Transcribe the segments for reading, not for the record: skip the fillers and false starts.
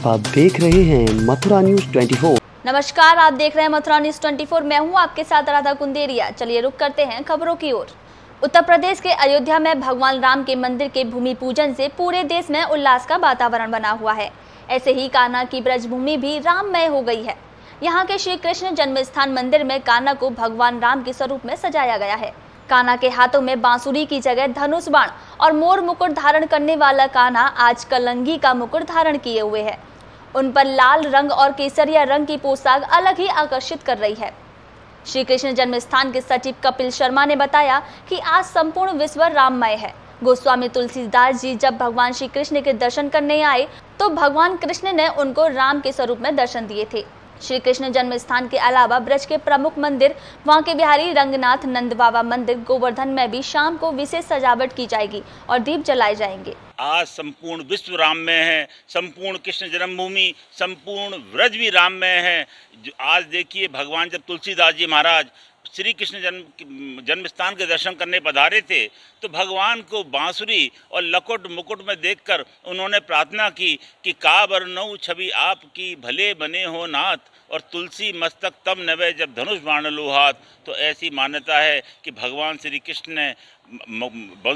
आप देख रहे हैं मथुरा न्यूज 24। नमस्कार, आप देख रहे हैं मथुरा न्यूज 24। मैं हूं आपके साथ राधा कुंदेरिया। चलिए रुक करते हैं खबरों की ओर। उत्तर प्रदेश के अयोध्या में भगवान राम के मंदिर के भूमि पूजन से पूरे देश में उल्लास का वातावरण बना हुआ है। ऐसे ही कान्हा की ब्रजभूमि भी राममय हो गई है। यहाँ के श्री कृष्ण जन्म स्थान मंदिर में कान्हा को भगवान राम के स्वरूप में सजाया गया है। कान्हा के हाथों में बांसुरी की जगह धनुष बाण और मोर मुकुट धारण करने वाला कान्हा आज कलंगी का मुकुट धारण किए हुए है। उन पर लाल रंग और केसरिया रंग की पोशाक अलग ही आकर्षित कर रही है। श्री कृष्ण जन्म स्थान के सचिव कपिल शर्मा ने बताया कि आज संपूर्ण विश्व राममय है। गोस्वामी तुलसीदास जी जब भगवान श्री कृष्ण के दर्शन करने आए तो भगवान कृष्ण ने उनको राम के स्वरूप में दर्शन दिए थे। श्री कृष्ण जन्म स्थान के अलावा ब्रज के प्रमुख मंदिर बांके बिहारी रंगनाथ नंद बाबा मंदिर गोवर्धन में भी शाम को विशेष सजावट की जाएगी और दीप जलाए जाएंगे। आज संपूर्ण विश्व राम में है, संपूर्ण कृष्ण जन्मभूमि, संपूर्ण व्रज भी राम में है। आज देखिए, भगवान जब तुलसीदास जी महाराज श्री कृष्ण जन्म स्थान के दर्शन करने पधारे थे तो भगवान को बांसुरी और लकुट मुकुट में देखकर उन्होंने प्रार्थना की कि का बरनऊ छवि आपकी भले बने हो नाथ, और तुलसी मस्तक तब नवे जब धनुष बाण लो हाथ। तो ऐसी मान्यता है कि भगवान श्री कृष्ण ने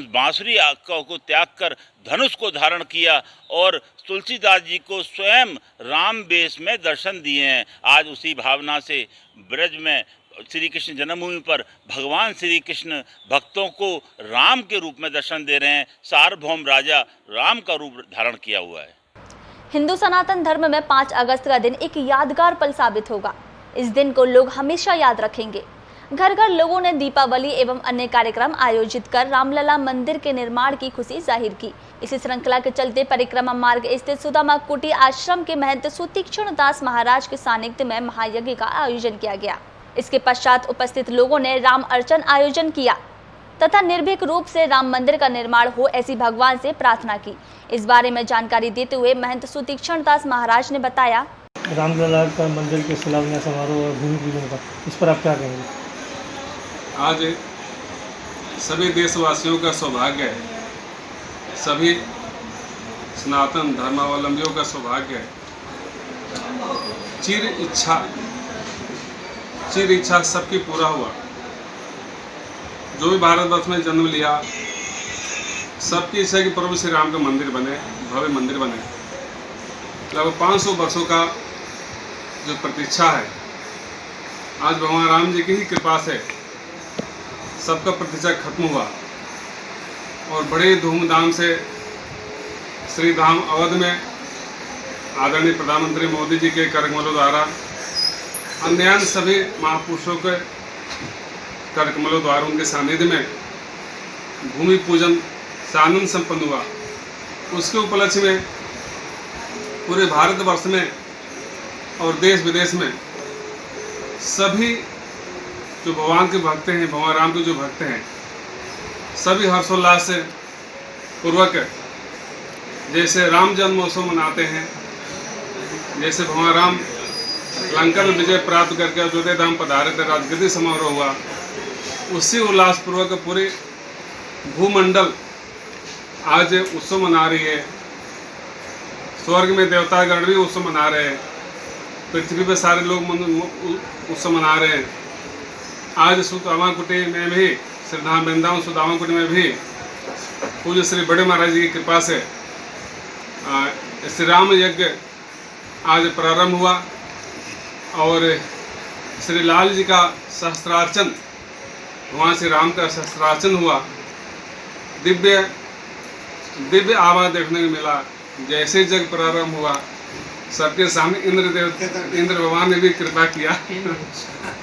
बांसुरी को त्याग कर धनुष को धारण किया और तुलसीदास जी को स्वयं राम वेश में दर्शन दिए हैं। आज उसी भावना से ब्रज में श्री कृष्ण जन्मभूमि पर भगवान श्री कृष्ण भक्तों को राम के रूप में दर्शन दे रहे हैं। सार्वभौम राजा राम का रूप धारण किया हुआ है। हिंदू सनातन धर्म में 5 अगस्त का दिन एक यादगार पल साबित होगा। इस दिन को लोग हमेशा याद रखेंगे। घर घर लोगों ने दीपावली एवं अन्य कार्यक्रम आयोजित कर रामलला मंदिर के निर्माण की खुशी जाहिर की। इसी श्रृंखला के चलते परिक्रमा मार्ग स्थित सुदामा कुटी आश्रम के महंत सुतीक्ष्ण दास महाराज के सानिध्य में महायज्ञ का आयोजन किया गया। इसके पश्चात उपस्थित लोगों ने राम अर्चन आयोजन किया तथा निर्भीक रूप से राम मंदिर का निर्माण हो ऐसी भगवान से प्रार्थना की। इस बारे में जानकारी देते हुए महंत सुतीक्ष्ण दास महाराज ने बताया, रामलला का मंदिर के शिलान्यास समारोह और भूमि पूजन का, इस पर आप क्या कहेंगे? आज सभी देशवासियों का सौभाग्य है, सभी सनातन धर्मावलंबियों का सौभाग्य है। चिर इच्छा सबकी पूरा हुआ। जो भी भारतवर्ष में जन्म लिया, सबकी इच्छा है कि प्रभु श्री राम का मंदिर बने, भव्य मंदिर बने। लगभग 500 वर्षों का जो प्रतीक्षा है, आज भगवान राम जी की ही कृपा से सबका प्रतीक्षा खत्म हुआ और बड़े धूमधाम से श्री धाम अवध में आदरणीय प्रधानमंत्री मोदी जी के करकमलों द्वारा, अन्य सभी महापुरुषों के करकमलों द्वारा, उनके सानिध्य में भूमि पूजन सानंद संपन्न हुआ। उसके उपलक्ष्य में पूरे भारतवर्ष में और देश विदेश में सभी जो भगवान के भक्त हैं, भगवान राम के जो भक्त हैं, सभी हर्षोल्लास से पूर्वक जैसे राम जन्मोत्सव मनाते हैं, जैसे भगवान राम लंका में विजय प्राप्त करके अयोध्या धाम पधारे थे, राजगद्दी समारोह हुआ, उसी उल्लासपूर्वक पूरे भूमंडल आज उत्सव मना रही है। स्वर्ग में देवतागण भी उत्सव मना रहे हैं, पृथ्वी पर सारे लोग उत्सव मना रहे हैं। आज सुदामा कुटी में भी, श्रीधाम वृंदावन सुदामा कुटी में भी पूज्य श्री बड़े महाराज जी की कृपा से श्री राम यज्ञ आज प्रारंभ हुआ और श्री लाल जी का सहस्त्रार्चन, भगवान श्री राम का सहस्त्रार्चन हुआ। दिव्य आभा देखने को मिला। जैसे जग प्रारंभ हुआ, सबके सामने इंद्र भगवान ने भी कृपा किया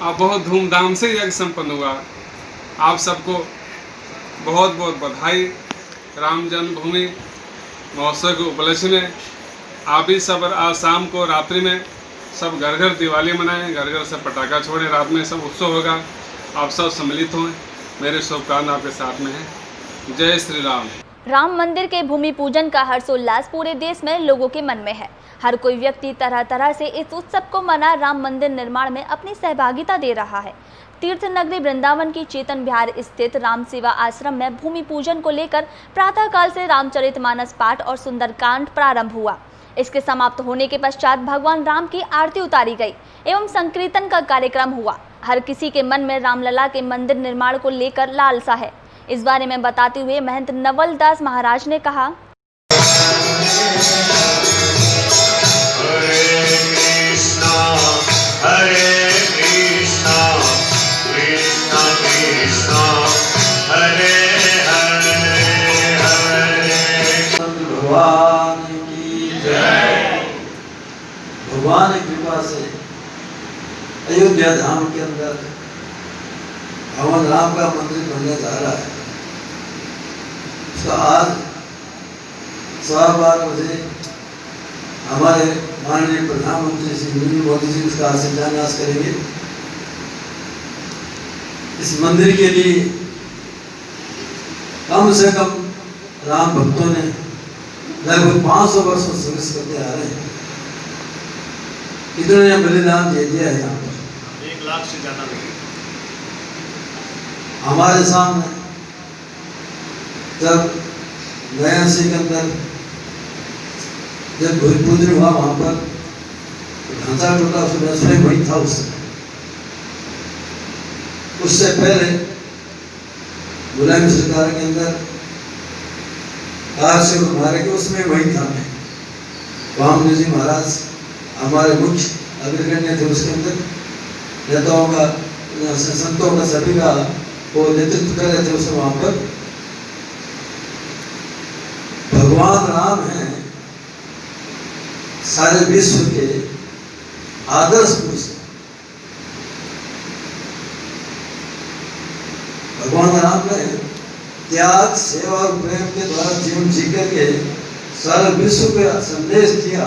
और बहुत धूमधाम से यज्ञ संपन्न हुआ। आप सबको बहुत बहुत बधाई। राम जन्मभूमि महोत्सव के उपलक्ष्य में आप भी सब आज शाम को रात्रि में सब घर घर दिवाली मनाएं, घर घर सब पटाखा छोड़ें, रात में सब उत्सव होगा। आप सब सम्मिलित हों। मेरे शुभकामना आपके साथ में है। जय श्री राम। राम मंदिर के भूमि पूजन का हर्षोल्लास पूरे देश में लोगों के मन में है। हर कोई व्यक्ति तरह तरह से इस उत्सव को मना राम मंदिर निर्माण में अपनी सहभागिता दे रहा है। तीर्थ नगरी वृंदावन की चेतन विहार स्थित राम सेवा आश्रम में भूमि पूजन को लेकर प्रातःकाल से रामचरितमानस पाठ और सुंदरकांड प्रारंभ हुआ। इसके समाप्त होने के पश्चात भगवान राम की आरती उतारी गई एवं संकीर्तन का कार्यक्रम हुआ। हर किसी के मन में रामलला के मंदिर निर्माण को लेकर लालसा है। इस बारे में बताते हुए महंत नवल दास महाराज ने कहा, हरे कृष्णा कृष्णा कृष्णा हरे हरे हरे। भगवान की जय। भगवान की कृपा से अयोध्या धाम के अंदर भगवान राम का मंदिर बनने जा रहा है। उसका आज 12:15 बजे हमारे माननीय प्रधानमंत्री श्री नरेंद्र मोदी जी उसका शिलान्यास करेंगे। इस मंदिर के लिए कम से कम राम भक्तों ने लगभग 500 वर्षों से सर्विस करते आ रहे हैं। इन्होंने बलिदान दे दिया है। यहाँ पर 1 लाख से ज्यादा नहीं। हमारे सामने जब नया सिकंदर जब भूमिपूजन हुआ वहां पर ढांचा टूटा, उसमें वही था। उससे पहले गुलामी सरकार के अंदर कार से मारे के उसमें वही था। मैं वामदेव जी महाराज हमारे मुख्य अग्रगण्य थे। उसके अंदर नेताओं का, संतों का, सभी का वो नेतृत्व कर रहे थे। उसमें वहां पर भगवान राम हैं सारे विश्व के आदर्श पुरुष। भगवान राम ने त्याग, सेवा और प्रेम के द्वारा जीवन जी करके सारे विश्व को संदेश दिया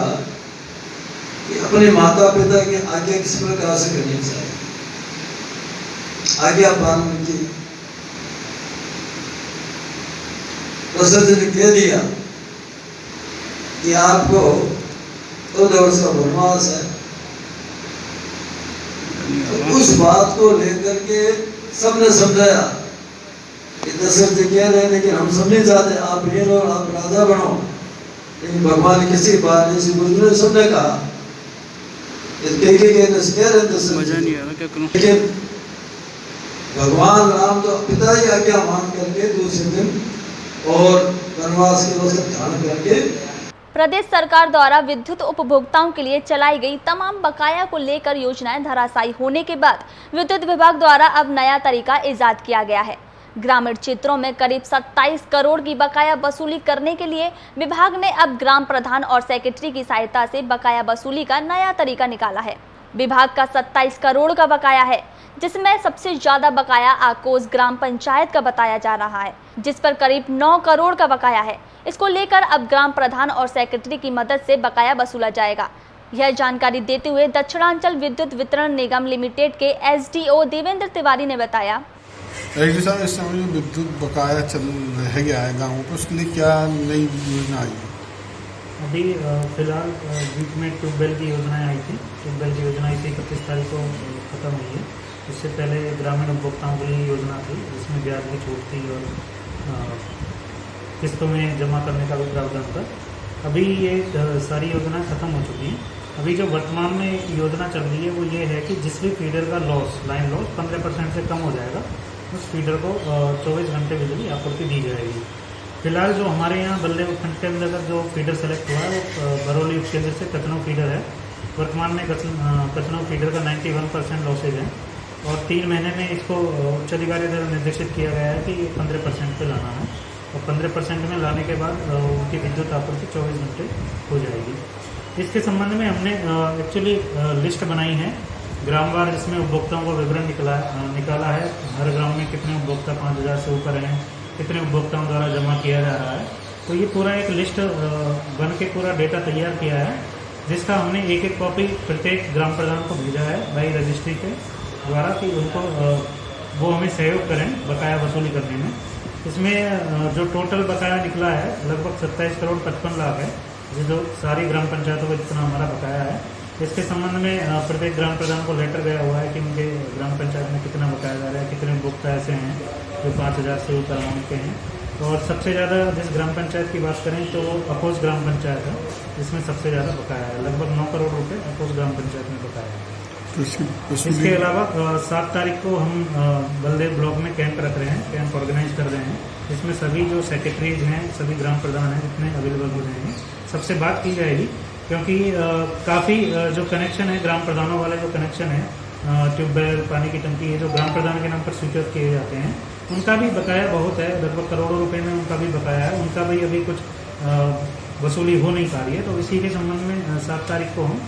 कि अपने माता पिता की आज्ञा किस प्रकार से करनी चाहिए। आज्ञा पालन की। दशरथ ने कह दिया कि आपको 14 वर्ष का वनवास है। तो उस बात को लेकर के सबने समझाया कि दशरथ जी कह रहे हैं लेकिन हम सब नहीं चाहते, आप ये लो, आप राजा बनो। लेकिन भगवान किसी बात नहीं, गुरुदेव ने सबने कहा कह रहे दशरथ, लेकिन भगवान राम तो पिता ही आज्ञा मान करके दूसरे दिन और वनवास के वस्त्र धारण करके। प्रदेश सरकार द्वारा विद्युत उपभोक्ताओं के लिए चलाई गई तमाम बकाया को लेकर योजनाएं धराशायी होने के बाद विद्युत विभाग द्वारा अब नया तरीका इजाद किया गया है। ग्रामीण क्षेत्रों में करीब 27 करोड़ की बकाया वसूली करने के लिए विभाग ने अब ग्राम प्रधान और सेक्रेटरी की सहायता से बकाया वसूली का नया तरीका निकाला है। विभाग का 27 करोड़ का बकाया है, जिसमें सबसे ज्यादा बकाया आकोस ग्राम पंचायत का बताया जा रहा है, जिस पर करीब 9 करोड़ का बकाया है। इसको लेकर अब ग्राम प्रधान और सेक्रेटरी की मदद से बकाया वसूला जाएगा। यह जानकारी देते हुए दक्षिणांचल विद्युत वितरण निगम लिमिटेड के एसडीओ देवेंद्र तिवारी ने बताया, जी साहब, इस समय जो विद्युत बकाया चल रह गया है गाँव पर, उसके लिए क्या नई योजना आई है? अभी फिलहाल बीच में ट्यूबवेल की योजनाएं आई थी। ट्यूबवेल की योजना आई थी 31 तारीख को खत्म हुई है। इससे पहले ग्रामीण उपभोक्ताओं के लिए योजना थी, जिसमें ब्याज की छूट थी और किस्तों में जमा करने का भी प्रावधान था। अभी ये सारी योजनाएं खत्म हो चुकी हैं। अभी जो वर्तमान में योजना चल रही है वो ये है कि जिस भी फीडर का लॉस, लाइन लॉस 15% से कम हो जाएगा, उस फीडर को 24 घंटे बिजली आपूर्ति दी जाएगी। फिलहाल जो हमारे यहाँ बल्ले उपखंड के अंदर जो फीडर सेलेक्ट हुआ है वो बरौली उपकेंद्र से कचनौ फीडर है। वर्तमान में कचनौ फीडर का 91% लॉसेज है और 3 महीने में इसको उच्च अधिकारी द्वारा निर्देशित किया गया है कि 15% पे लाना है और 15% में लाने के बाद उनकी विद्युत आपूर्ति 24 घंटे हो जाएगी। इसके संबंध में हमने एक्चुअली लिस्ट बनाई है ग्रामवार, जिसमें उपभोक्ताओं का विवरण निकाला है। हर ग्राम में कितने उपभोक्ता 5000 से ऊपर हैं, कितने उपभोक्ताओं द्वारा जमा किया जा रहा है। तो ये पूरा एक लिस्ट बन के पूरा डेटा तैयार किया है, जिसका हमने एक एक कॉपी प्रत्येक ग्राम प्रधान को भेजा है बाई रजिस्ट्री के द्वारा कि उनको वो हमें सहयोग करें बकाया वसूली करने में। इसमें जो टोटल बकाया निकला है लगभग 27 करोड़ 55 लाख है, जो सारी ग्राम पंचायतों का जितना हमारा बकाया है। इसके संबंध में प्रत्येक ग्राम प्रधान को लेटर गया हुआ है कि उनके ग्राम पंचायत में कितना बकाया जा रहा है, कितने उपभोक्ता ऐसे हैं जो 5000 से ऊपर अमाउंट के हैं। और सबसे ज़्यादा जिस ग्राम पंचायत की बात करें तो वो अकोस ग्राम पंचायत है। जिसमें सबसे ज़्यादा बकाया है, लगभग 9 करोड़ रुपए अपोज ग्राम पंचायत में बकाया है। तो इसके अलावा 7 तारीख को हम बलदेव ब्लॉक में कैंप रख रहे हैं, कैंप ऑर्गेनाइज कर रहे हैं। इसमें सभी जो सेक्रेटरीज हैं, सभी ग्राम प्रधान हैं, जितने अवेलेबल हो जाएंगे, सबसे बात की जाएगी, क्योंकि काफ़ी जो कनेक्शन है, ग्राम प्रधानों वाले जो कनेक्शन है, ट्यूबवेल, पानी की टंकी, ये जो ग्राम प्रधान के नाम पर स्वीकृत किए जाते हैं, उनका भी बकाया बहुत है, लगभग करोड़ों रुपए में उनका भी बकाया है, उनका भी अभी कुछ वसूली हो नहीं पा रही है। तो इसी के संबंध में 7 तारीख को हम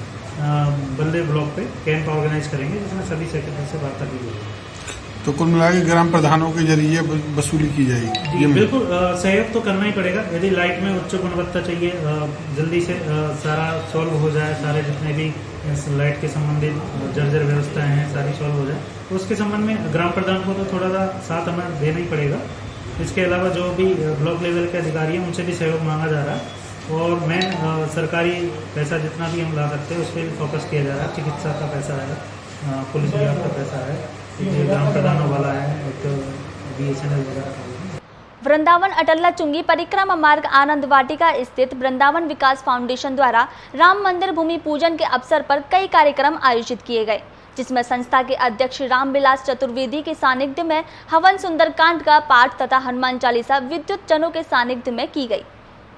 बलदेव ब्लॉक पे कैंप ऑर्गेनाइज करेंगे, जिसमें सभी सेक्रेटरी से वार्ता की जाएगी। तो कुल मिला के ग्राम प्रधानों के जरिए वसूली की जाएगी। जी बिल्कुल, सहयोग तो करना ही पड़ेगा। यदि लाइट में उच्च गुणवत्ता चाहिए, जल्दी से सारा सॉल्व हो जाए, सारे जितने भी लाइट के संबंधित जर्जर व्यवस्थाएं हैं सारी सॉल्व हो जाए, तो उसके संबंध में ग्राम प्रधान को तो थोड़ा सा साथ हमें देना ही पड़ेगा। इसके अलावा जो भी ब्लॉक लेवल के अधिकारी हैं, उनसे भी सहयोग मांगा जा रहा है, और मेन सरकारी पैसा जितना भी हम ला सकते हैं उस पर फोकस किया जा रहा है। चिकित्सा का पैसा है, पुलिस विभाग का पैसा है, ये ग्राम प्रधानों वाला है, एक BSNL वगैरह का। वृंदावन अटल्ला चुंगी परिक्रमा मार्ग आनंद वाटिका स्थित वृंदावन विकास फाउंडेशन द्वारा राम मंदिर भूमि पूजन के अवसर पर कई कार्यक्रम आयोजित किए गए, जिसमें संस्था के अध्यक्ष रामविलास चतुर्वेदी के सानिध्य में हवन सुंदरकांड का पाठ तथा हनुमान चालीसा विद्युत जनों के सानिध्य में की गई।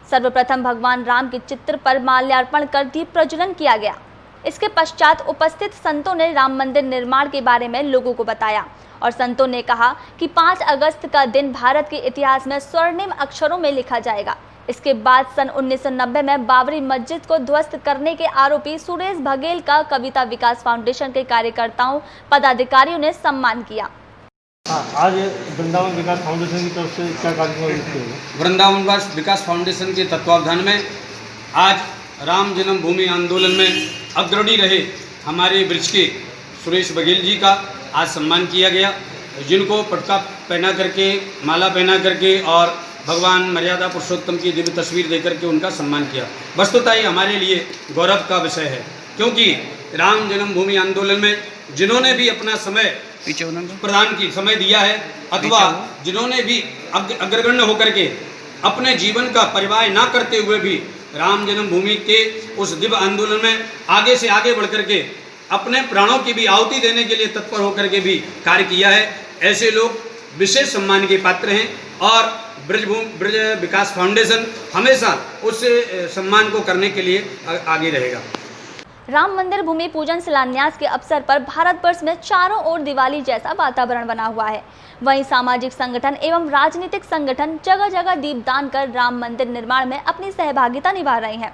सर्वप्रथम भगवान राम के चित्र पर माल्यार्पण कर दीप प्रज्वलन किया गया। इसके पश्चात उपस्थित संतों ने राम मंदिर निर्माण के बारे में लोगों को बताया, और संतों ने कहा कि 5 अगस्त का दिन भारत के इतिहास में स्वर्णिम अक्षरों में लिखा जाएगा। इसके बाद सन 1990 में बाबरी मस्जिद को ध्वस्त करने के आरोपी सुरेश बघेल का कविता विकास फाउंडेशन के कार्यकर्ताओं पदाधिकारियों ने सम्मान किया। आज वृंदावन विकास फाउंडेशन की तरफ से क्या कार्यक्रम? वृंदावन विकास फाउंडेशन के तत्वावधान में आज राम जन्मभूमि आंदोलन में अग्रणी रहे हमारे वृक्ष के सुरेश बघेल जी का आज सम्मान किया गया, जिनको पटका पहना करके, माला पहना करके और भगवान मर्यादा पुरुषोत्तम की दिव्य तस्वीर देकर के उनका सम्मान किया। वस्तुतः ये हमारे लिए गौरव का विषय है, क्योंकि राम जन्मभूमि आंदोलन में जिन्होंने भी अपना समय प्रदान की समय दिया है, अथवा जिन्होंने भी अग्रगण्य होकर के अपने जीवन का परिवाह ना करते हुए भी राम जन्मभूमि के उस दिव्य आंदोलन में आगे से आगे बढ़ करके अपने प्राणों की भी आहुति देने के लिए तत्पर होकर के भी कार्य किया है, ऐसे लोग विशेष सम्मान के पात्र हैं। और ब्रज विकास फाउंडेशन हमेशा उस सम्मान को करने के लिए आगे रहेगा। राम मंदिर भूमि पूजन शिलान्यास के अवसर पर भारतवर्ष में चारों ओर दिवाली जैसा वातावरण बना हुआ है। वहीं सामाजिक संगठन एवं राजनीतिक संगठन जगह जगह दीपदान कर राम मंदिर निर्माण में अपनी सहभागिता निभा रहे हैं।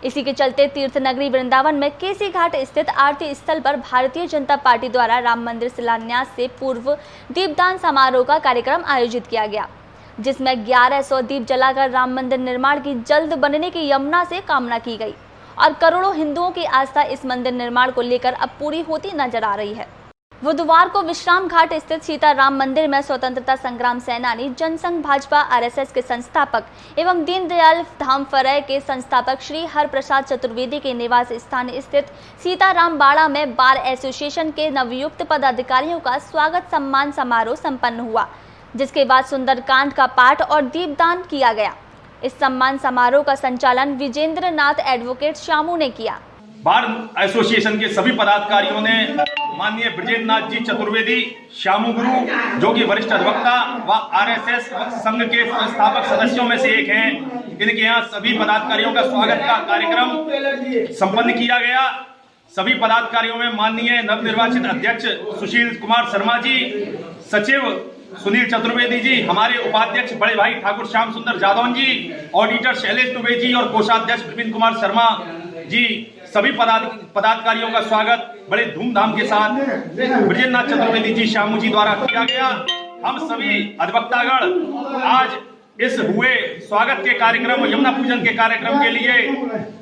इसी के चलते तीर्थ नगरी वृंदावन में केसी घाट स्थित आरती स्थल पर भारतीय जनता पार्टी द्वारा राम मंदिर शिलान्यास से पूर्व दीपदान समारोह का कार्यक्रम आयोजित किया गया, जिसमें 1100 दीप जलाकर राम मंदिर निर्माण की जल्द बनने की यमुना से कामना की गई और करोड़ों हिंदुओं की आस्था इस मंदिर निर्माण को लेकर अब पूरी होती नजर आ रही है। बुधवार को विश्राम घाट स्थित सीताराम मंदिर में स्वतंत्रता संग्राम सेनानी, जनसंघ भाजपा RSS के संस्थापक एवं दीनदयाल धाम फरय के संस्थापक श्री हरप्रसाद चतुर्वेदी के निवास स्थान स्थित सीताराम बाड़ा में बार एसोसिएशन के नवयुक्त पदाधिकारियों का स्वागत सम्मान समारोह संपन्न हुआ, जिसके बाद सुंदरकांड का पाठ और दीपदान किया गया। इस सम्मान समारोह का संचालन विजेंद्र नाथ एडवोकेट श्यामू ने किया। बार एसोसिएशन के सभी पदाधिकारियों ने माननीय ब्रजेंद्र नाथ जी चतुर्वेदी, श्यामू गुरु, जो कि वरिष्ठ अधिवक्ता व RSS संघ के संस्थापक सदस्यों में से एक हैं, इनके यहाँ सभी पदाधिकारियों का स्वागत का कार्यक्रम संपन्न किया गया। सभी पदाधिकारियों में माननीय नवनिर्वाचित अध्यक्ष सुशील कुमार शर्मा जी, सचिव सुनील चतुर्वेदी जी, हमारे उपाध्यक्ष बड़े भाई ठाकुर श्याम सुंदर जादौन जी, ऑडिटर शैलेश दुबे जी और कोषाध्यक्ष विपिन कुमार शर्मा जी, सभी पदाधिकारियों का स्वागत बड़े धूमधाम के साथ ब्रजेंद्र नाथ चतुर्वेदी जी श्यामू जी द्वारा किया गया। हम सभी अधिवक्तागण आज इस हुए स्वागत के कार्यक्रम, यमुना पूजन के कार्यक्रम के लिए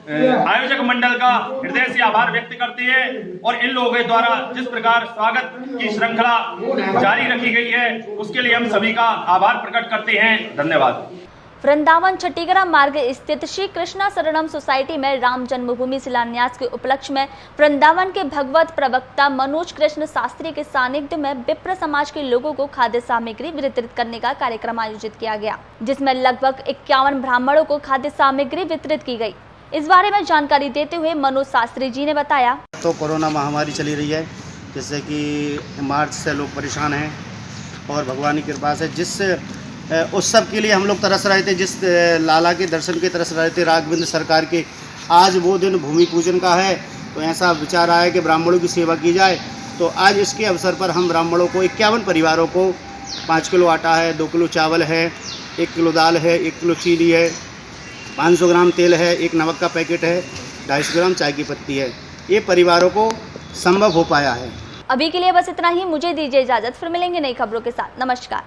आयोजक मंडल का हृदय से आभार व्यक्त करते हैं और इन लोगों के द्वारा जिस प्रकार स्वागत की श्रृंखला जारी रखी गई है उसके लिए हम सभी का आभार प्रकट करते हैं। धन्यवाद। वृंदावन छठीगरा मार्ग स्थित श्री कृष्णा शरणम सोसाइटी में राम जन्मभूमि शिलान्यास के उपलक्ष्य में वृंदावन के भगवत प्रवक्ता मनोज कृष्ण शास्त्री के सानिध्य में विप्र समाज के लोगों को खाद्य सामग्री वितरित करने का कार्यक्रम आयोजित किया गया, जिसमें लगभग 51 ब्राह्मणों को खाद्य सामग्री वितरित की गई। इस बारे में जानकारी देते हुए मनोज शास्त्री जी ने बताया। तो कोरोना महामारी चली रही है, जिससे कि मार्च से लोग परेशान हैं और भगवान की कृपा से जिस उत्सव के लिए हम लोग तरस रहे थे, जिस लाला के दर्शन के तरस रहे थे राघवेंद्र सरकार के, आज वो दिन भूमि पूजन का है। तो ऐसा विचार आया कि ब्राह्मणों की सेवा की जाए। तो आज इसके अवसर पर हम ब्राह्मणों को 51 परिवारों को 5 किलो आटा है, 2 किलो चावल है, 1 किलो दाल है, 1 किलो चीनी है, 500 ग्राम तेल है, 1 नमक का पैकेट है, 250 ग्राम चाय की पत्ती है। ये परिवारों को संभव हो पाया है। अभी के लिए बस इतना ही। मुझे दीजिए इजाजत, फिर मिलेंगे नई खबरों के साथ। नमस्कार।